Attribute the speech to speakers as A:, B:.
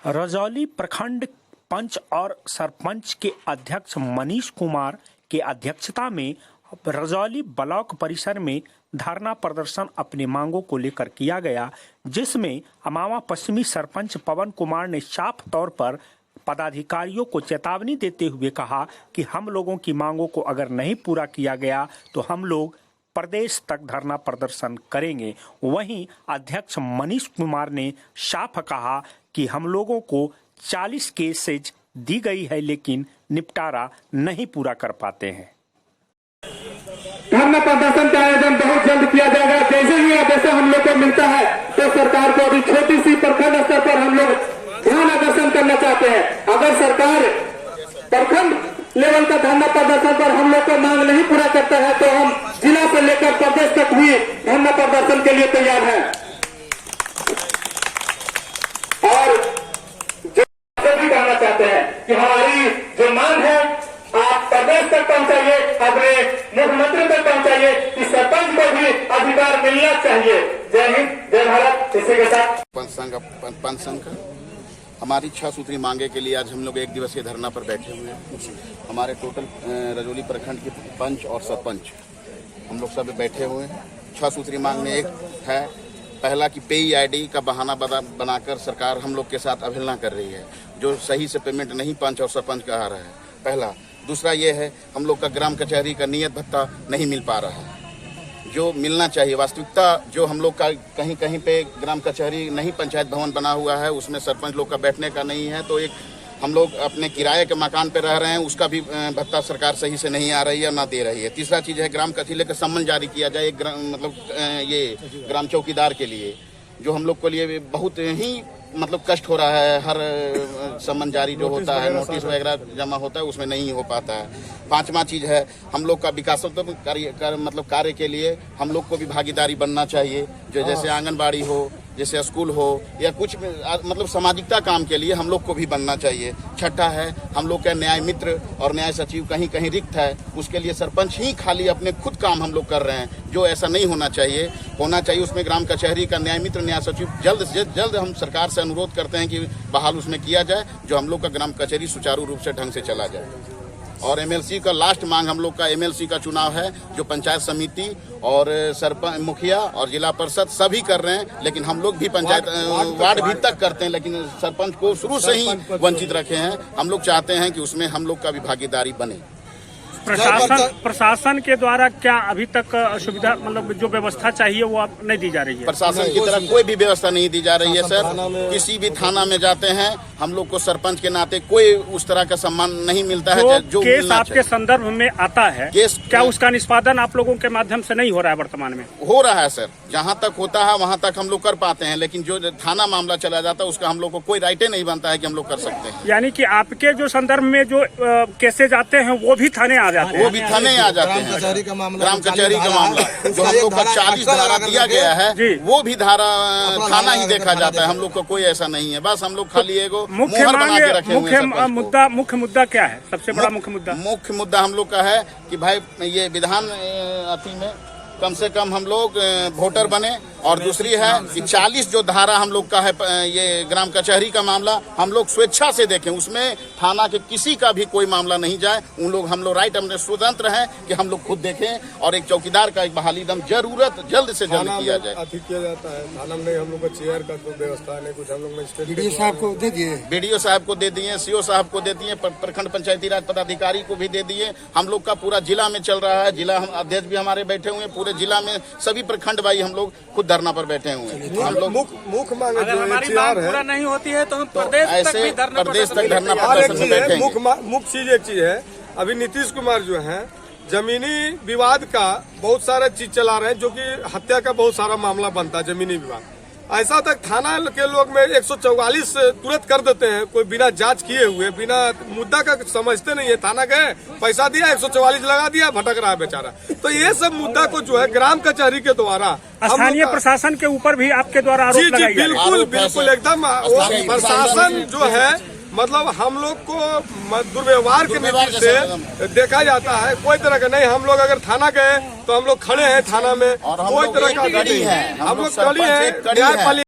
A: रजौली प्रखंड पंच और सरपंच के अध्यक्ष मनीष कुमार के अध्यक्षता में रजौली ब्लॉक परिसर में धरना प्रदर्शन अपनी मांगों को लेकर किया गया, जिसमें अमावा पश्चिमी सरपंच पवन कुमार ने साफ तौर पर पदाधिकारियों को चेतावनी देते हुए कहा कि हम लोगों की मांगों को अगर नहीं पूरा किया गया तो हम लोग प्रदेश तक धरना प्रदर्शन करेंगे। वहीं अध्यक्ष मनीष कुमार ने साफ कहा कि हम लोगों को 40 केसेज दी गई है लेकिन निपटारा नहीं पूरा कर पाते हैं।
B: धरना प्रदर्शन का आयोजन बहुत जल्द किया जाएगा। जैसे ही आदेश हम लोग को मिलता है तो सरकार को अभी छोटी सी प्रखंड स्तर पर हम लोग ध्यान आकर्षण करना चाहते हैं। अगर सरकार प्रखंड लेवल का धरना प्रदर्शन पर हम लोग को मांग नहीं पूरा करता है तो हम जिला से लेकर प्रदेश तक भी धरना प्रदर्शन के लिए तैयार हैं। और जो भी कहना चाहते हैं कि हमारी जो मांग है आप प्रदेश तक पहुंचाइए, अपने मुख्यमंत्री तक पहुंचाइए कि सरपंच को भी अधिकार मिलना चाहिए। जय हिंद, जय भारत। इसी के साथ
C: पंच संघ हमारी 6 सूत्री मांगे के लिए आज हम लोग 1 दिवसीय धरना पर बैठे हुए हैं। हमारे टोटल रजौली प्रखंड के पंच और सरपंच हम लोग सब बैठे हुए हैं। 6 सूत्री मांग में एक है, पहला कि पेई आईडी का बहाना बनाकर सरकार हम लोग के साथ अवहेलना कर रही है, जो सही से पेमेंट नहीं पंच और सरपंच का आ रहा है, पहला। दूसरा ये है, हम लोग का ग्राम कचहरी का नियत भत्ता नहीं मिल पा रहा है जो मिलना चाहिए। वास्तविकता जो हम लोग का कहीं कहीं पे ग्राम कचहरी नहीं पंचायत भवन बना हुआ है, उसमें सरपंच लोग का बैठने का नहीं है, तो एक हम लोग अपने किराए के मकान पे रह रहे हैं, उसका भी भत्ता सरकार सही से नहीं आ रही है, ना दे रही है। तीसरा चीज़ है, ग्राम कचहरी का सम्मन जारी किया जाए एक ये ग्राम चौकीदार के लिए, जो हम लोग के लिए बहुत ही कष्ट हो रहा है। हर सम्मन जारी जो होता है, नोटिस वगैरह जमा होता है, उसमें नहीं हो पाता है। 5वां चीज़ है, हम लोग का विकासात्मक कार्य के लिए हम लोग को भी भागीदारी बनना चाहिए, जो जैसे आंगनबाड़ी हो, जैसे स्कूल हो, या कुछ सामाजिकता काम के लिए हम लोग को भी बनना चाहिए। छठा है, हम लोग का न्याय मित्र और न्याय सचिव कहीं कहीं रिक्त है, उसके लिए सरपंच ही खाली अपने खुद काम हम लोग कर रहे हैं, जो ऐसा नहीं होना चाहिए। उसमें ग्राम कचहरी का न्याय मित्र न्याय सचिव जल्द से जल्द हम सरकार से अनुरोध करते हैं कि बहाल उसमें किया जाए, जो हम लोग का ग्राम कचहरी सुचारू रूप से ढंग से चला जाए। और एमएलसी का लास्ट मांग हम लोग का एमएलसी का चुनाव है, जो पंचायत समिति और सरपंच मुखिया और जिला परिषद सभी कर रहे हैं, लेकिन हम लोग भी पंचायत वार्ड भी तक करते हैं, लेकिन सरपंच को शुरू से ही वंचित रखे हैं। हम लोग चाहते हैं कि उसमें हम लोग का भी भागीदारी बने।
A: प्रशासन के द्वारा क्या अभी तक सुविधा जो व्यवस्था चाहिए वो अब नहीं दी जा रही है?
C: प्रशासन की तरफ कोई भी व्यवस्था नहीं दी जा रही है सर। किसी भी थाना में जाते हैं, हम लोग को सरपंच के नाते कोई उस तरह का सम्मान नहीं मिलता है। जो
A: केस आपके संदर्भ में आता है, केस क्या उसका निष्पादन आप लोगों के माध्यम से नहीं हो रहा है? वर्तमान में
C: हो रहा है सर, जहाँ तक होता है वहाँ तक हम लोग कर पाते हैं, लेकिन जो थाना मामला चला जाता है उसका हम लोग को कोई राइटे नहीं बनता है कि हम लोग कर सकते हैं।
A: यानी कि आपके जो संदर्भ में जो केसेज आते हैं वो भी थाने आ जाते हैं?
C: वो भी थाने आ जाते हैं। ग्राम कचहरी का मामला जो हम लोग का 40 धारा दिया गया है, वो भी धारा थाना ही देखा जाता है। हम लोग को कोई ऐसा नहीं है, बस हम लोग खाली एगो मुहर बना के रखे हुए हैं।
A: मुख्य मुद्दा क्या है? सबसे बड़ा मुख्य मुद्दा
C: हम लोग का है कि भाई ये विधान अति में कम से कम हम लोग वोटर बने, और दूसरी है कि 40 जो धारा हम लोग का है ये ग्राम कचहरी का मामला, हम लोग स्वेच्छा से देखें, उसमें थाना के किसी का भी कोई मामला नहीं जाए। हम लोग राइट अपने स्वतंत्र हैं कि हम लोग खुद देखें, और एक चौकीदार का एक बहाली दम जरूरत जल्द से जल्द किया जाए।
D: किया जाता है थाना में, हम लोग का चेयर का कोई व्यवस्था नहीं, कुछ हम लोग
B: बीडीओ साहब को दे दिए,
C: बीडीओ साहब को दे दिए, सीओ साहब को दे दिए, प्रखंड पंचायती राज पदाधिकारी को भी दे दिए। हम लोग का पूरा जिला में चल रहा है, जिला हम अध्यक्ष भी हमारे बैठे हुए हैं, पूरे जिला में सभी प्रखंड भाई हम लोग खुद धरना पर बैठे हुए हैं। हम लोग
D: मुख्य मांग
E: अगर हमारी मांग पूरा नहीं होती है तो हम प्रदेश तक धरना
C: प्रदर्शन में बैठेंगे।
D: मुख्य चीज एक चीज है, अभी नीतीश कुमार जो है जमीनी विवाद का बहुत सारा चीज चला रहे हैं, जो कि हत्या का बहुत सारा मामला बनता है जमीनी विवाद। ऐसा तक थाना के लोग में 144 तुरंत कर देते हैं, कोई बिना जांच किए हुए, बिना मुद्दा का समझते नहीं है। थाना गए, पैसा दिया, 144 लगा दिया, भटक रहा है बेचारा। तो ये सब मुद्दा को जो है ग्राम कचहरी के द्वारा
A: स्थानीय प्रशासन के ऊपर भी आपके द्वारा आरोप लगाए जा रहे हैं।
D: बिल्कुल एकदम प्रशासन जो है हम लोग को दुर्व्यवहार के नीति से देखा जाता है। कोई तरह का नहीं, हम लोग अगर थाना गए तो हम लोग खड़े हैं थाना में, कोई तरह का नहीं है, हम लोग खड़े हैं।